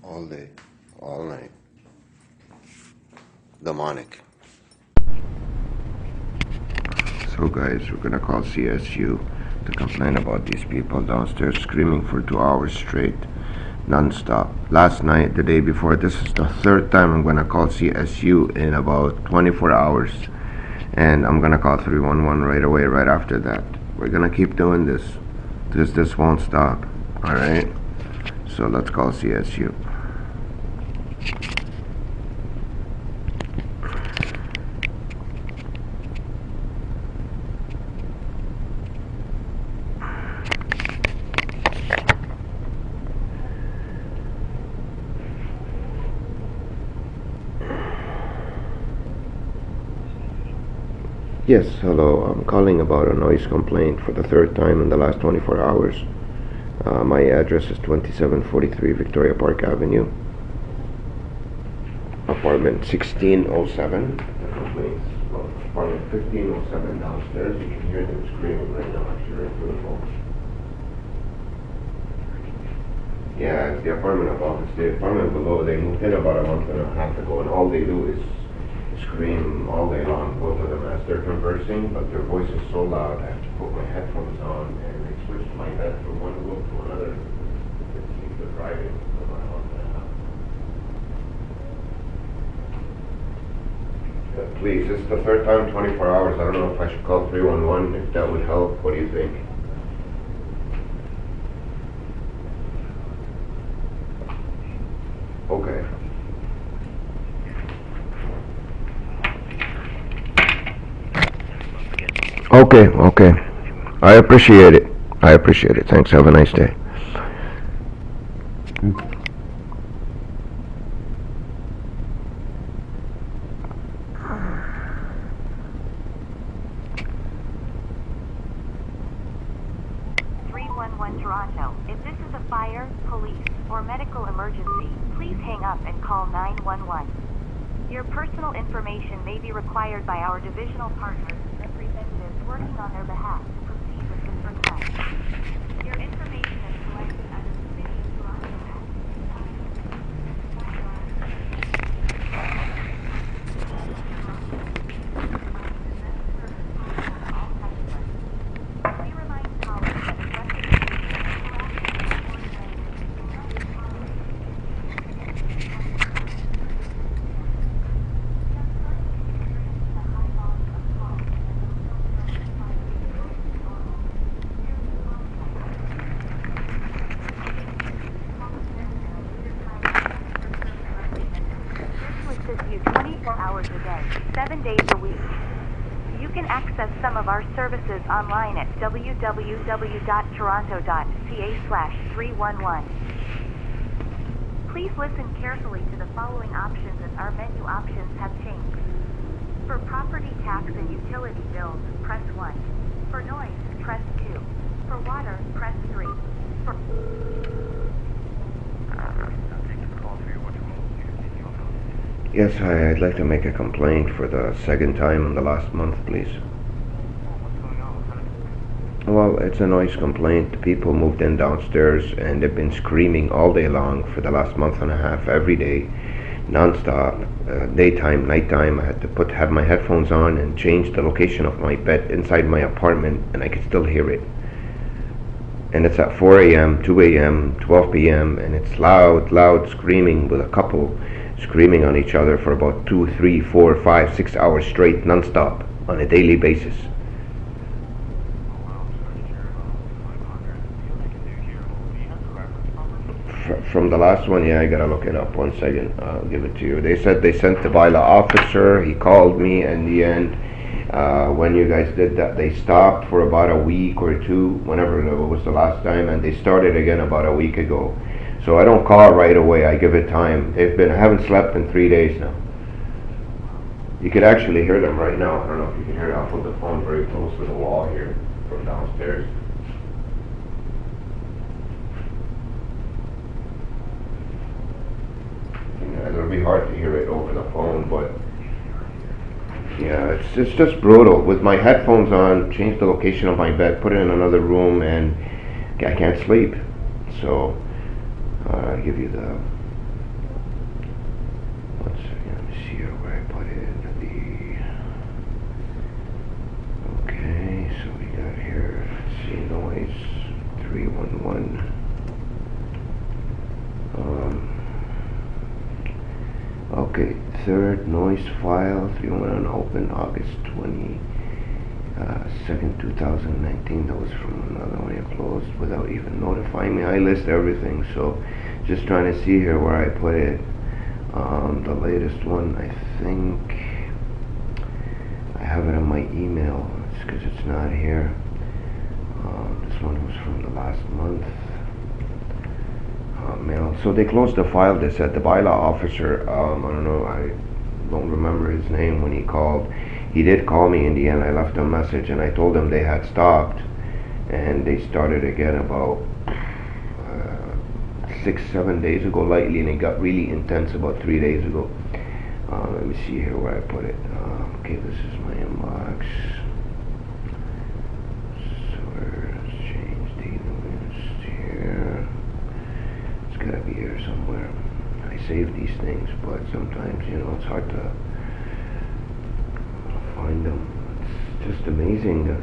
All day, all night. Demonic. So guys, we're gonna call CSU to complain about these people downstairs screaming for 2 hours straight, non-stop. Last night, the day before, this is the third time I'm gonna call CSU in about 24 hours. And I'm gonna call 311 right away, right after that. We're gonna keep doing this, because this won't stop, alright? So let's call CSU. Yes, hello. I'm calling about a noise complaint for the third time in the last 24 hours. My address is 2743 Victoria Park Avenue, apartment 1607. The complaint's apartment 1507 downstairs. You can hear them screaming right now actually right through the phone. Yeah, it's the apartment above. It's the apartment below. They moved in about a month and a half ago, and all they do is scream all day long, both of them, as they're conversing, but their voice is so loud I have to put my headphones on, and they switched my bed from one room to another. It seems they're driving about a month and a half. Please, this is the third time in 24 hours. I don't know if I should call 311, if that would help. What do you think? Okay. Okay. I appreciate it. Thanks. Have a nice day. Toronto. If this is a fire, police, or medical emergency, please hang up and call 911. Your personal information may be required by our divisional partners and representatives working on their behalf to proceed with this request. Your information is collected under the City of Toronto Act. We remind callers that you 24 hours a day, 7 days a week. You can access some of our services online at www.toronto.ca/311. Please listen carefully to the following options as our menu options have changed. For property tax and utility bills, press 1. For noise, press 2. For water, press 3. For Yes, hi. I'd like to make a complaint for the second time in the last month, please. Well, it's a noise complaint. People moved in downstairs and they've been screaming all day long for the last month and a half, every day, non-stop, daytime, nighttime. I had to have my headphones on and change the location of my bed inside my apartment, and I could still hear it. And it's at 4 a.m., 2 a.m., 12 p.m., and it's loud screaming with a couple screaming on each other for about 2, 3, 4, 5, 6 hours straight, non-stop, on a daily basis. From the last one, yeah, I gotta look it up. 1 second, I'll give it to you. They said they sent the bylaw officer. He called me in the end. When you guys did that, they stopped for about a week or two, whenever it was the last time, and they started again about a week ago. So I don't call right away, I give it time. I haven't slept in 3 days now. You could actually hear them right now. I don't know if you can hear it. I'll put the phone very close to the wall here from downstairs. Yeah, it'll be hard to hear it over the phone, but yeah, it's just brutal. With my headphones on, change the location of my bed, put it in another room, and I can't sleep. So I'll give you the Okay, third noise file 311 open August 22nd 2019. That was from another one you closed without even notifying me. I list everything, so just trying to see here where I put it. The latest one, I think I have it in my email. It's because it's not here. This one was from the last month. Mail. So they closed the file. They said the bylaw officer, I don't know, I don't remember his name when he called. He did call me in the end. I left a message and I told them they had stopped, and they started again about 6-7 days ago lightly, and it got really intense about 3 days ago. Let me see here where I put it. Okay, this is my inbox. So let's change the list here. It's gotta be here somewhere. I save these things, but sometimes, you know, it's hard to find them. It's just amazing that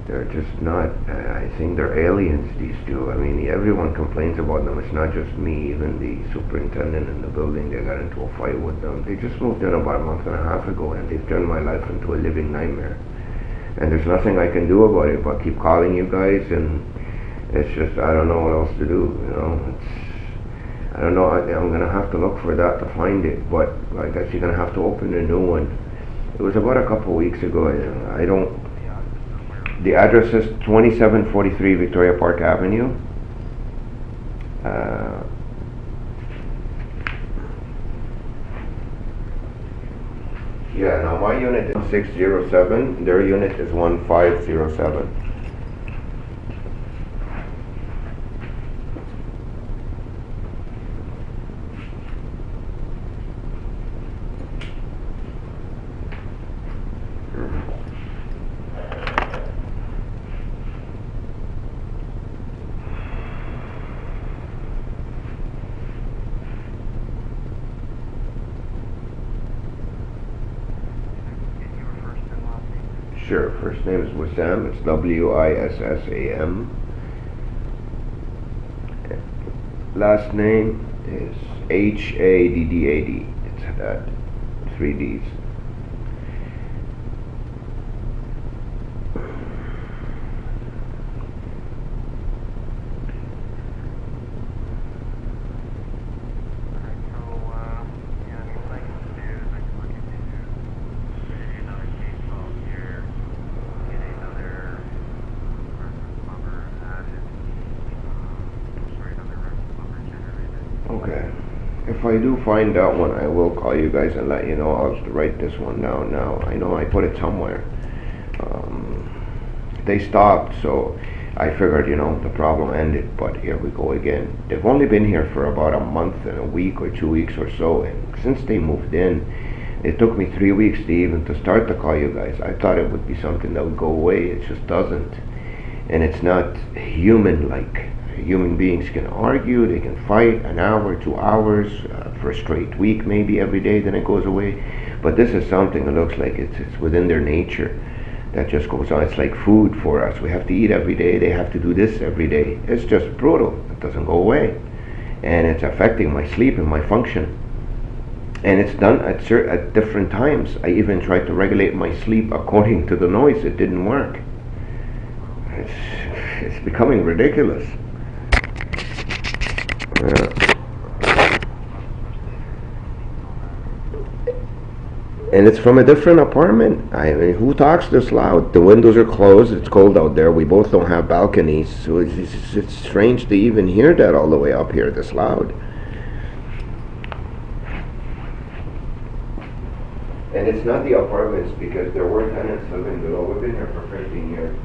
they're just not, I think they're aliens, these two. I mean, everyone complains about them. It's not just me. Even the superintendent in the building, they got into a fight with them. They just moved in about a month and a half ago, and they've turned my life into a living nightmare. And there's nothing I can do about it but keep calling you guys, and it's just, I don't know what else to do, you know. I don't know, I'm gonna have to look for that to find it, but I guess you're gonna have to open a new one. It was about a couple weeks ago. I don't, the address is 2743 Victoria Park Avenue. Yeah, now my unit is 607, their unit is 1507. Sure, first name is Wissam, it's Wissam. Last name is Haddad. It's Haddad, 3 Ds. Okay. If I do find that one, I will call you guys and let you know. I'll just write this one down now. I know I put it somewhere. They stopped, so I figured, you know, the problem ended, but here we go again. They've only been here for about a month and a week or 2 weeks or so, and since they moved in, it took me 3 weeks to even to start to call you guys. I thought it would be something that would go away. It just doesn't. And it's not human-like. Human beings can argue, they can fight an hour, 2 hours, for a straight week, maybe every day, then it goes away. But this is something that looks like it's within their nature that just goes on. It's like food for us. We have to eat every day, they have to do this every day. It's just brutal. It doesn't go away. And it's affecting my sleep and my function. And it's done at different times. I even tried to regulate my sleep according to the noise. It didn't work. It's becoming ridiculous. Yeah. And it's from a different apartment. I mean, who talks this loud? The windows are closed. It's cold out there. We both don't have balconies, so it's strange to even hear that all the way up here this loud. And it's not the apartments, because there were tenants living below. We've been here for 15 years.